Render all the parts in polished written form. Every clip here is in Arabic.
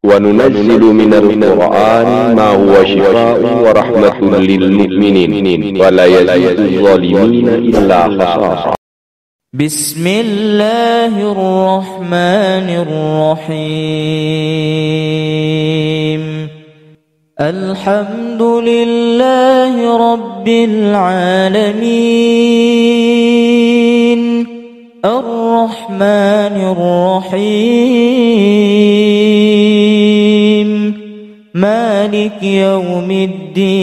وننزل من القرآن ما هو شفاء ورحمة للمؤمنين ولا يزيد الظالمين إلا خسارا. بسم الله الرحمن الرحيم. الحمد لله رب العالمين الرحمن الرحيم مالك يوم الدين.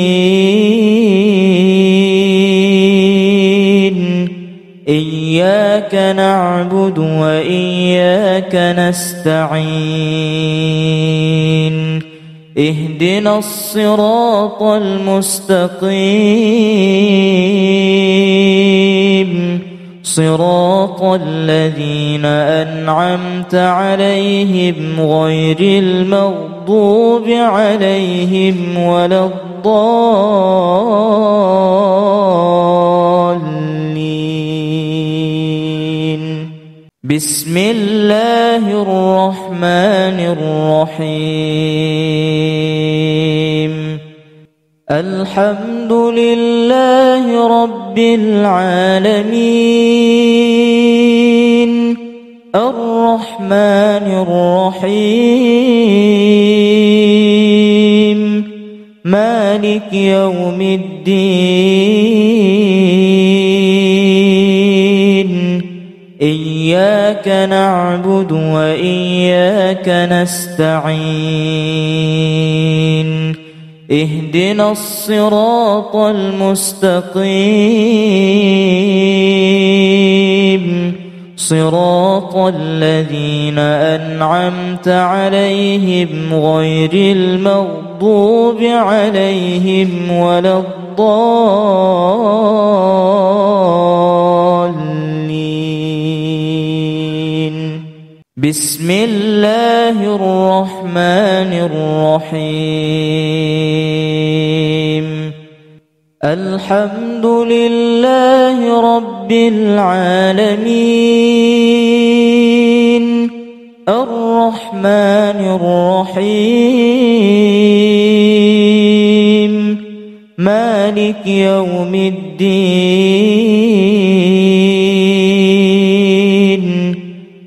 إياك نعبد وإياك نستعين. اهدنا الصراط المستقيم صراط الذين أنعمت عليهم غير المغضوب عليهم ولا الضالين. بسم الله الرحمن الرحيم. الحمد لله رب العالمين الرحمن الرحيم مالك يوم الدين. إياك نعبد وإياك نستعين. اهدنا الصراط المستقيم صراط الذين أنعمت عليهم غير المغضوب عليهم ولا الضالين. بسم الله الرحمن الرحيم. الحمد لله رب العالمين الرحمن الرحيم مالك يوم الدين.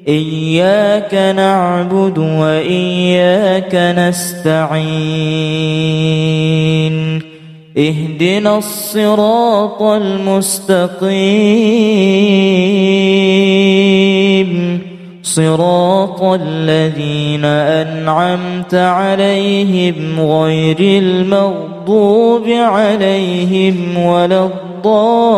إياك نعبد وإياك نستعين. اهدنا الصراط المستقيم صراط الذين أنعمت عليهم غير المغضوب عليهم ولا الضالين.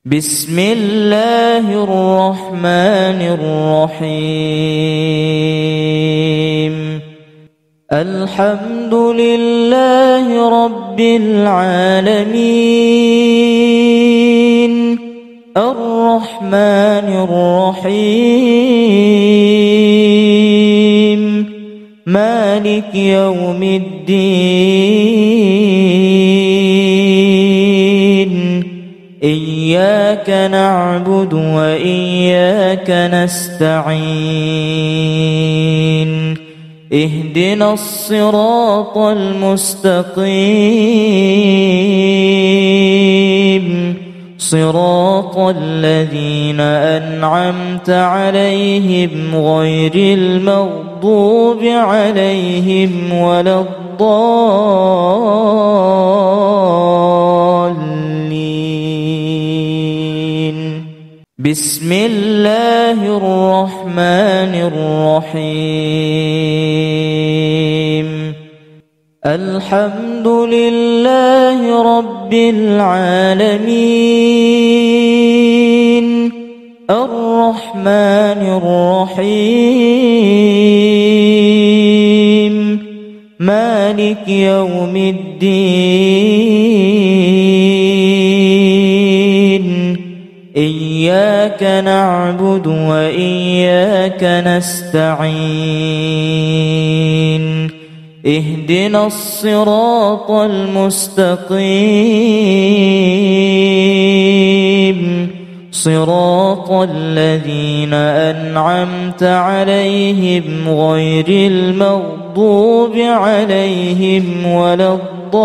بسم الله الرحمن الرحيم. الحمد لله رب العالمين الرحمن الرحيم مالك يوم الدين. إياك نعبد وإياك نستعين. اهدنا الصراط المستقيم صراط الذين أنعمت عليهم غير المغضوب عليهم ولا الضالين. بسم الله الرحمن الرحيم. الحمد لله رب العالمين الرحمن الرحيم مالك يوم الدين. إياك نعبد وإياك نستعين. اهدنا الصراط المستقيم صراط الذين أنعمت عليهم غير المغضوب عليهم ولا الضالين.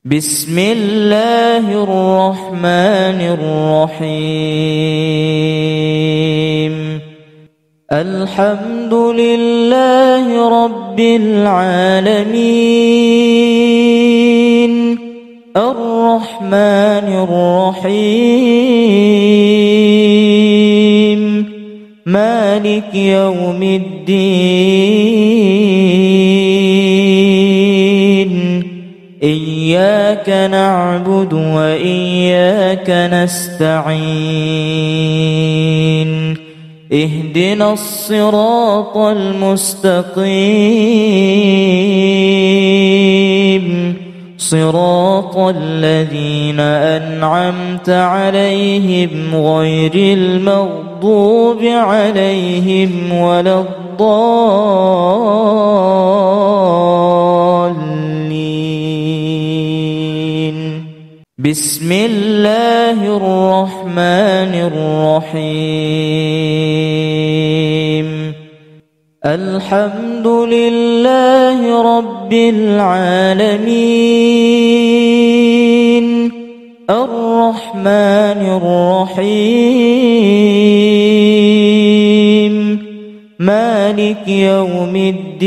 بسم الله الرحمن الرحيم. الحمد لله رب العالمين الرحمن الرحيم مالك يوم الدين إياك نعبد وإياك نستعين اهدنا الصراط المستقيم صراط الذين أنعمت عليهم غير المغضوب عليهم ولا الضالين. بسم الله الرحمن الرحيم. الحمد لله رب العالمين الرحمن الرحيم مالك يوم الدين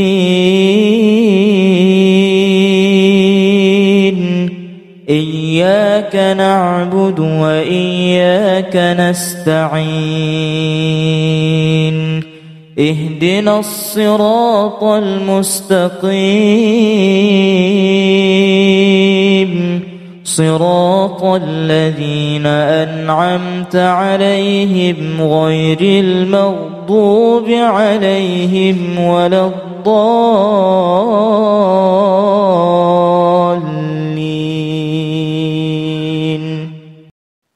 إياك نعبد وإياك نستعين اهدنا الصراط المستقيم صراط الذين أنعمت عليهم غير المغضوب عليهم ولا الضالين.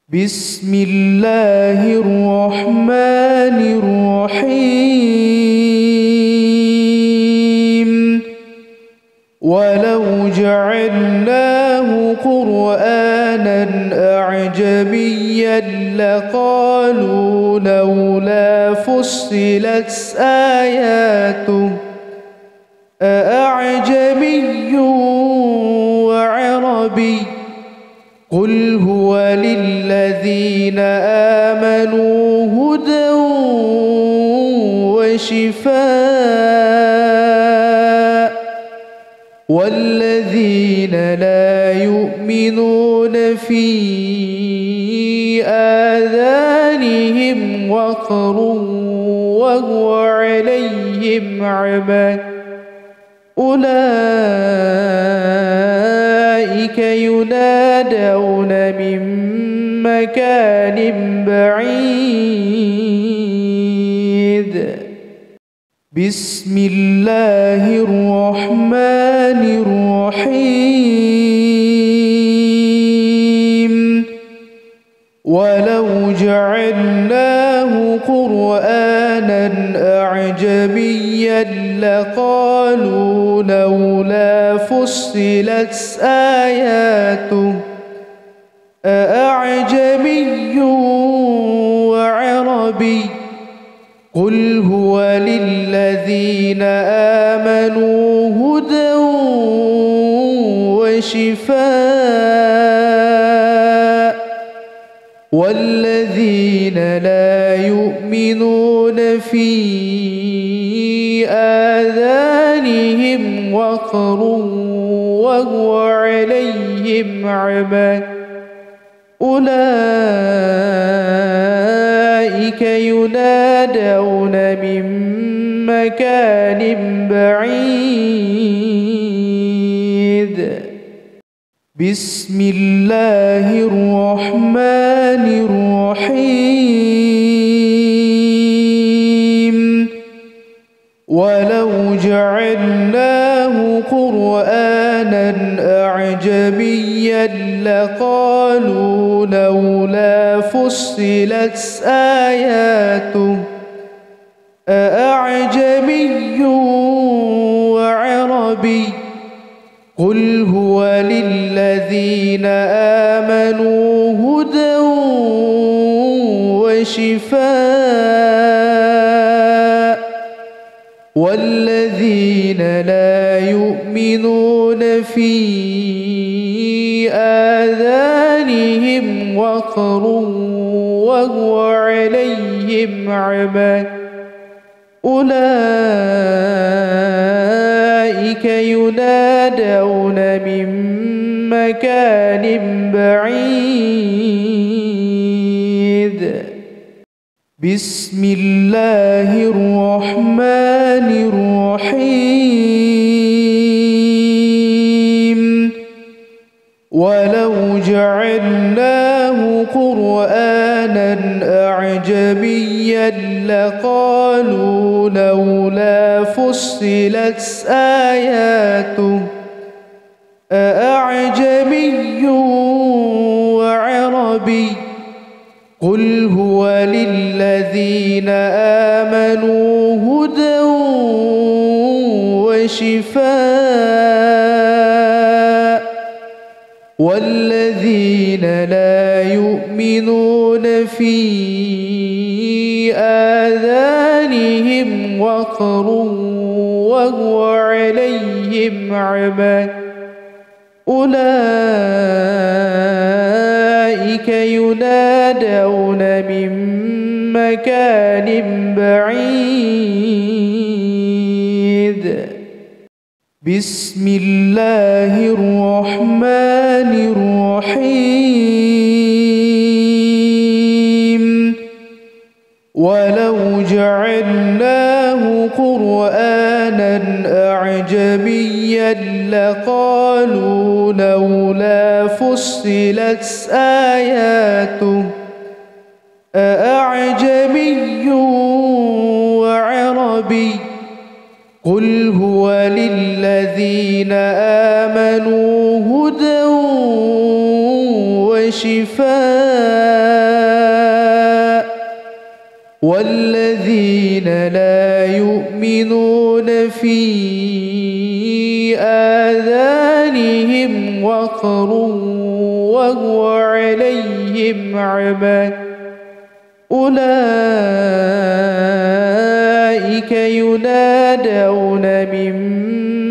بسم الله الرحمن الرحيم. ولو جعلناه قرآنا أعجميا لقالوا لولا فصلت آياته أأعجمي وعربي قل هو للذين آمنوا هدى وشفاء والذين لا يؤمنون في آذانهم وقر وهو عليهم عمى أولئك ينادون من مكان بعيد. بسم الله الرحمن الرحيم. ولو جعلناه قرآنا أعجميا لقالوا لولا فصلت آياته أأعجمي وعربي قل هو للذين آمنوا هدى وشفاء والذين لا يؤمنون في آذانهم وقر وهو عليهم عمى أولئك ينادون من مكان بعيد. بسم الله الرحمن الرحيم. ولو جعلناه قرآنا أعجميا لقالوا لولا فصلت آياته أأعجمي وعربي قل هو للذين آمنوا هدى وشفاء والذين لا يؤمنون في آذانهم وقر وهو عليهم عمى أولئك ينادون من مكان بعيد. بسم الله الرحمن الرحيم ولو جعلناه قرآنا أعجميا لقالوا لولا فصلت آياته أأعجمي وعربي قل هو للذين آمنوا هدى وشفاء والذين لا يؤمنون في آذانهم وقر وهو عليهم عمى أولئك ينادون من مكان بعيد. بسم الله الرحمن الرحيم ولو جعلناه قرآنا أعجميا لقالوا لولا فصلت آياته أأعجمي وعربي قل هو للذين آمنوا هدى وشفاء والذين لا يؤمنون في آذانهم وقر وهو عليهم عمى أولئك ينادون من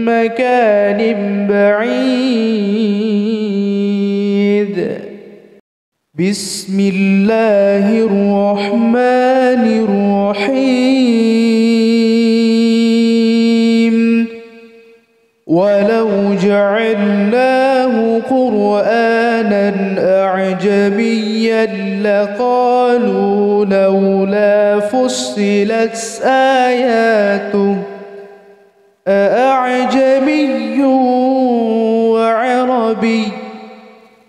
مكان بعيد. بسم الله الرحمن الرحيم ولو جعلناه قرآنا أعجميا لقالوا لولا فصلت آياته أأعجمي وعربي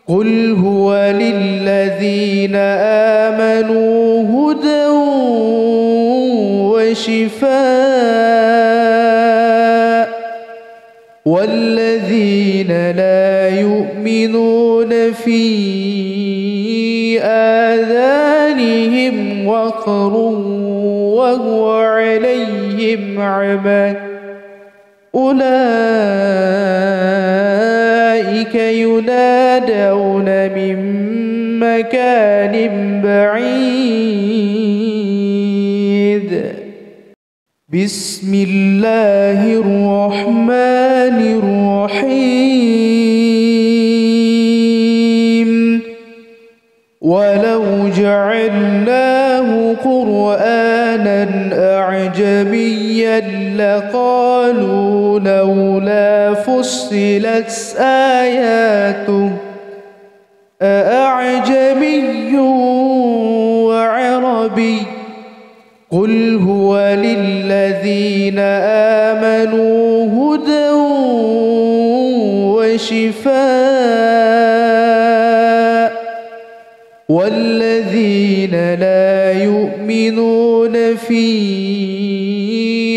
قل هو للذين آمنوا هدى وشفاء والذين لا يؤمنون في آذانهم وقر وهو عليهم عمى أولئك ينادون من مكان بعيد. بسم الله الرحمن الرحيم ولو جعلناه قرآنا أعجميا لقالوا لولا فصلت آياته أأعجمي وعربي قل هو للذين آمنوا هدى وشفاء والذين لا يؤمنون في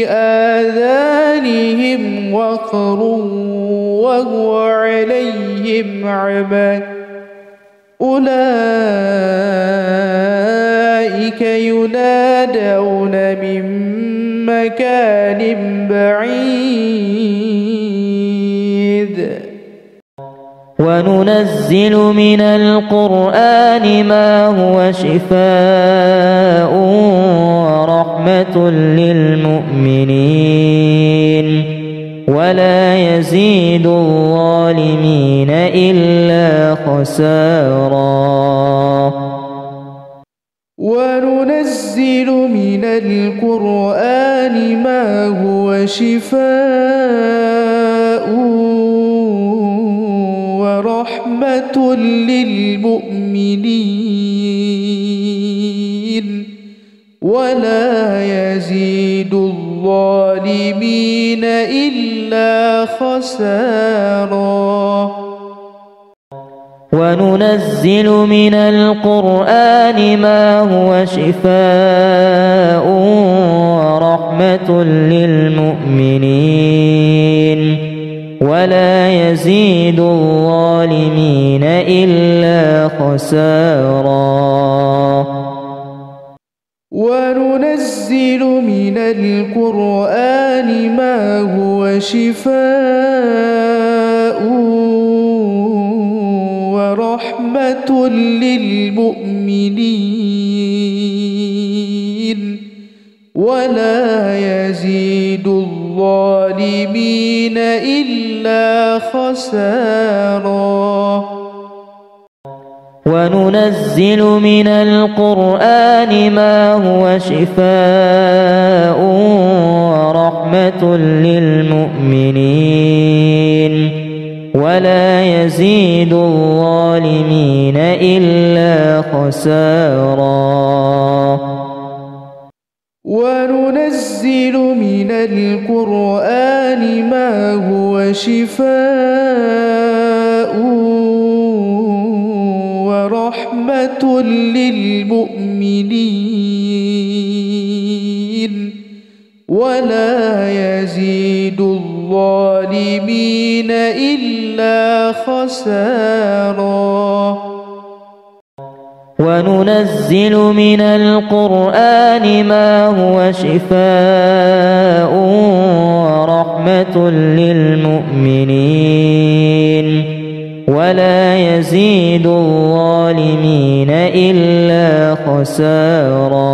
آذانهم وقر وهو عليهم عمى أولئك ينادون من مكان بعيد. وننزل من القرآن ما هو شفاء ورحمة للمؤمنين ولا يزيد الظالمين إلا خسارا وننزل من القرآن ما هو شفاء ورحمة للمؤمنين ولا يزيد الظالمين إلا خسارا وننزل من القرآن ما هو شفاء ورحمة للمؤمنين ولا يزيد الظالمين إلا خسارا وننزل من القرآن ما هو شفاء ورحمة للمؤمنين ولا يزيد الظالمين إلا خسارا وننزل من القرآن ما هو شفاء ورحمة للمؤمنين ولا يزيد الظالمين إلا خسارا وننزل من القرآن ما هو شفاء ورحمة للمؤمنين ولا يزيد الظالمين إلا خسارا وننزل من القرآن ما هو شفاء ورحمة للمؤمنين ولا يزيد الظالمين إلا خسارا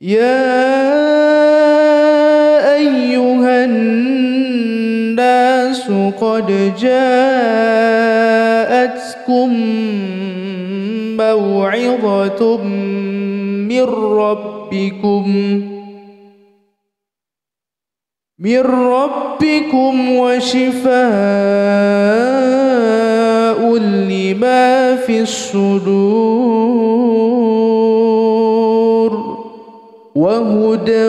يا أيها الناس قد جاءتكم موعظة من ربكم وشفاء لما في الصدور وهدى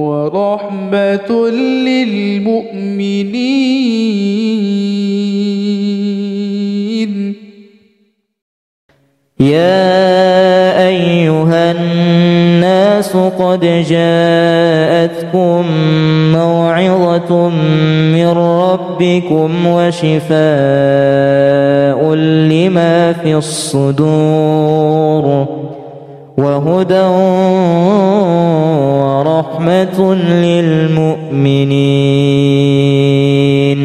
ورحمة للمؤمنين يا أيها الناس قد جاءتكم موعظة من ربكم وشفاء لما في الصدور وهدى ورحمة للمؤمنين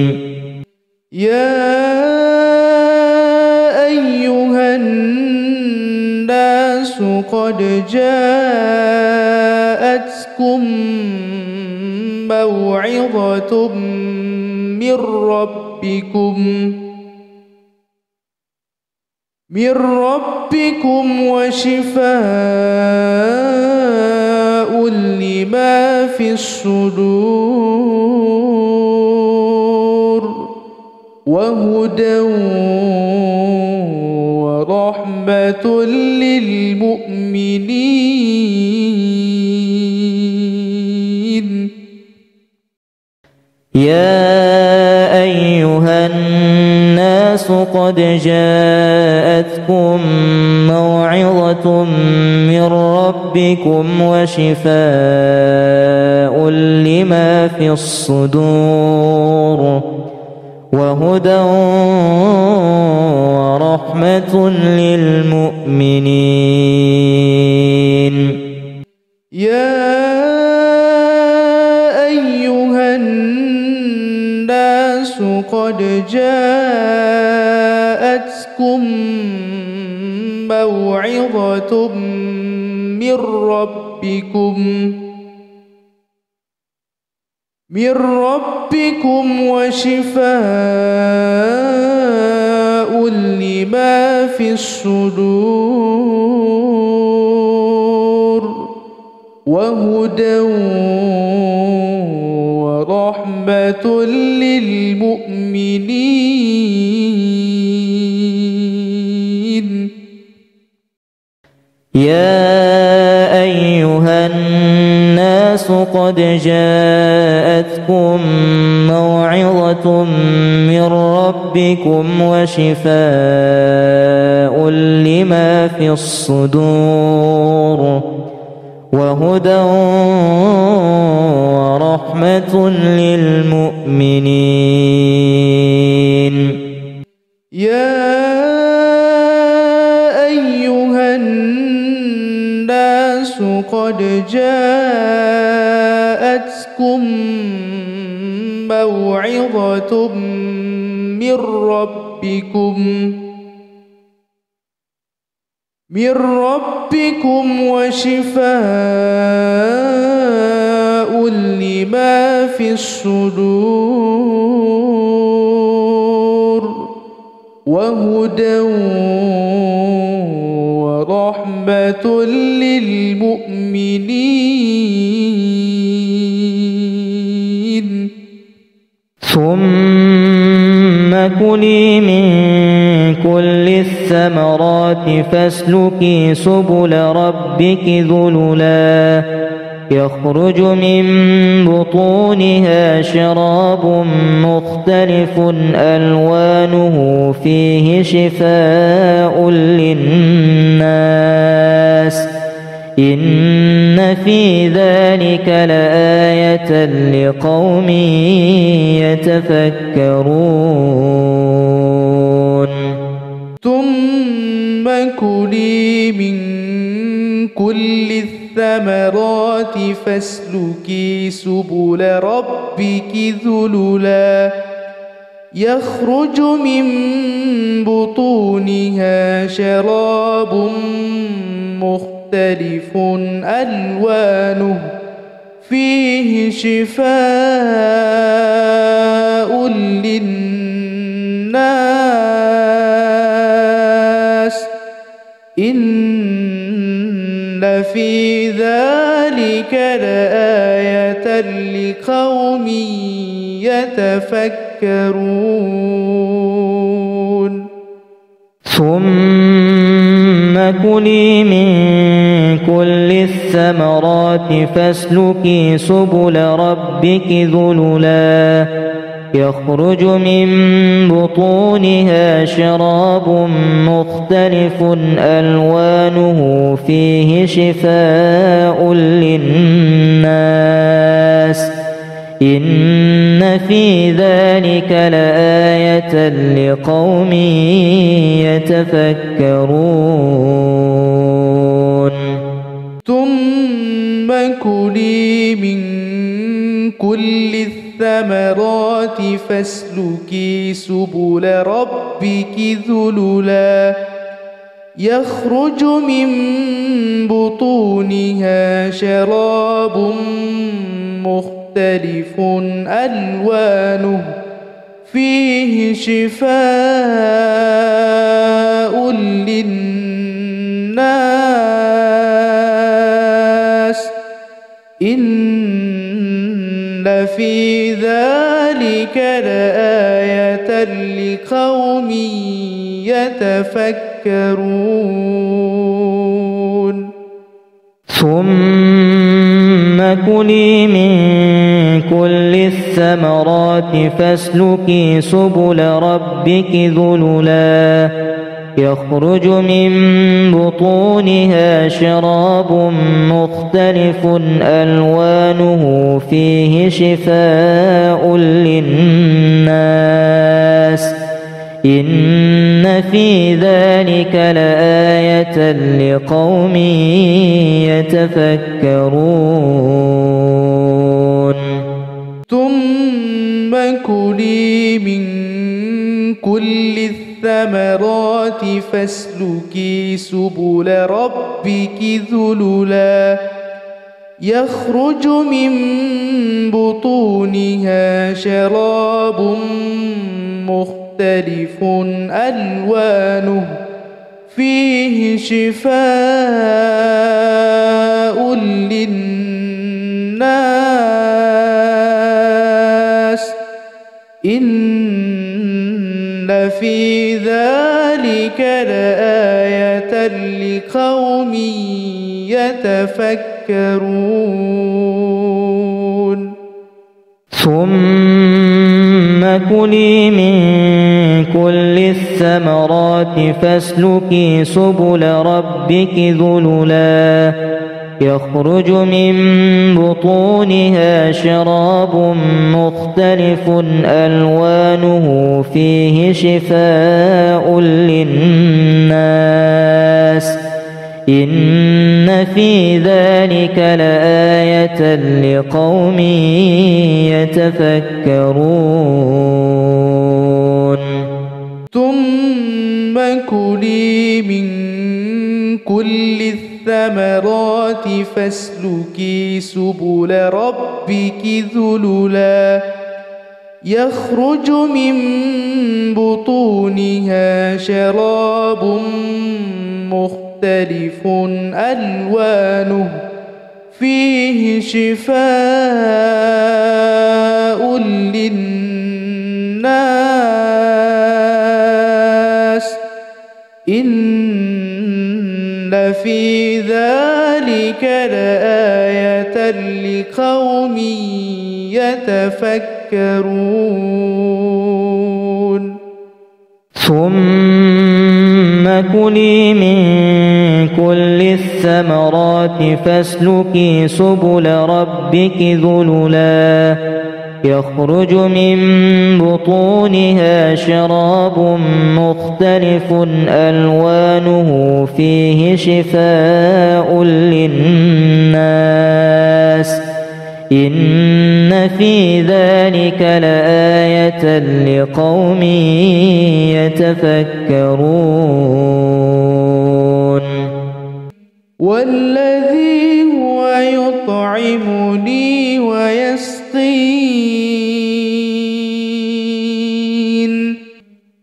يا أيها الناس قد جاءتكم موعظة من ربكم وشفاء لما في الصدور وهدى ورحمة للمؤمنين يا أيها الناس قد جاءتكم موعظة من ربكم وشفاء لما في الصدور وهدى ورحمة للمؤمنين يا أيها الناس الناس قد جاءتكم موعظة من ربكم وشفاء لما في الصدور وهدى ورحمة للمؤمنين. يا أيها الناس قد جاءتكم موعظة من ربكم وشفاء لما في الصدور وهدى ورحمة للمؤمنين. يا أيها الناس قد جاءتكم موعظة من ربكم وشفاء لما في الصدور وهدى ورحمة للمؤمنين. ثم كلي من كل الثمرات فاسلكي سبل ربك ذللا يخرج من بطونها شراب مختلف ألوانه فيه شفاء للناس إن في ذلك لآية لقوم يتفكرون. ثم كلي من كل الثمرات فاسلكي سبل ربك ذللا يخرج من بطونها شراب مختلف ألوانه فيه شفاء للناس إن في ذلك لآية لقوم يتفكرون. ثم كلي من كل الثمرات فاسلكي سبل ربك ذللا يخرج من بطونها شراب مختلف ألوانه فيه شفاء للناس إن في ذلك لآية لقوم يتفكرون. ثم كلي من كل الثمرات فاسلكي سبل ربك ذللا يخرج من بطونها شراب مختلف ألوانه فيه شفاء للناس إن في ذلك لآية لقوم يتفكرون. ثم كلي من كل الثمرات فاسلكي سبل ربك ذللا يخرج من بطونها شراب مختلف ألوانه فيه شفاء للناس إن في ذلك لآية لقوم يتفكرون. ثم كلي من كل الثمرات فاسلكي سبل ربك ذللا يخرج من بطونها شراب مختلف ألوانه فيه شفاء للناس إن في ذلك لآية لقوم يتفكرون ثم كلي من كل الثمرات فاسلكي سبل ربك ذللا يخرج من بطونها شراب مختلف ألوانه فيه شفاء للناس إن في ذلك لآية لقوم يتفكرون ثم كلي من كل الثمرات فاسلكي سبل ربك ذللا يخرج من بطونها شراب مختلف ألوانه فيه شفاء للناس إن في ذلك لآية لقوم يتفكرون ثم كلي من كل الثمرات فاسلكي سبل ربك ذللا يخرج من بطونها شراب مختلف ألوانه فيه شفاء للناس إن في ذلك لآية لقوم يتفكرون والذي هو يطعمني ويسقين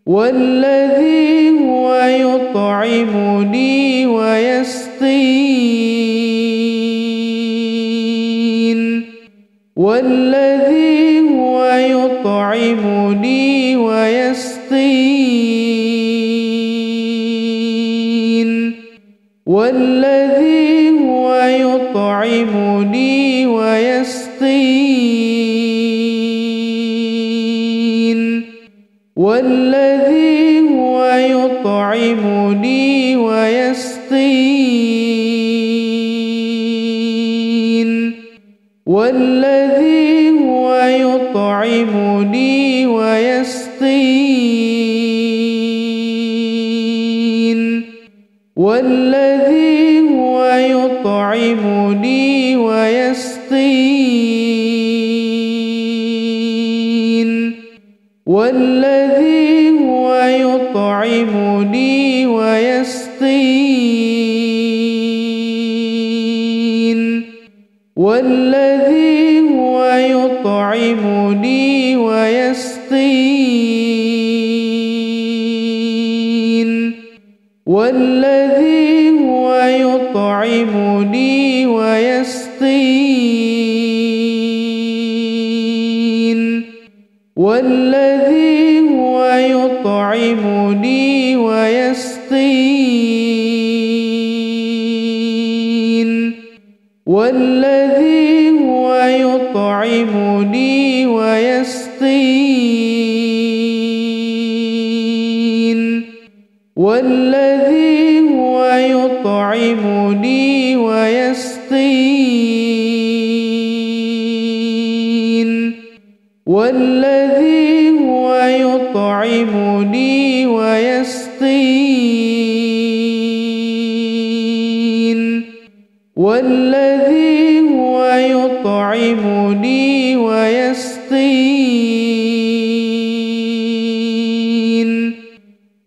والذي هو يطعمني ويسقين والذي هو يطعمني ويسقين والذي هو يطعمني ويسقين والذي هو يطعمني ويسقين والذي هو يطعمني ويسقين والذي هو يطعمني ويسقين والذي هو يطعمني ويسقين والذي هو يطعمني ويسقين والذي هو يطعمني ويسقين والذي هو يطعمني ويسقين والذي هو يطعمني ويسقين والذي هو يطعمني ويسقين والذي هو يطعمني ويسقين والذي هو يطعمني ويسقين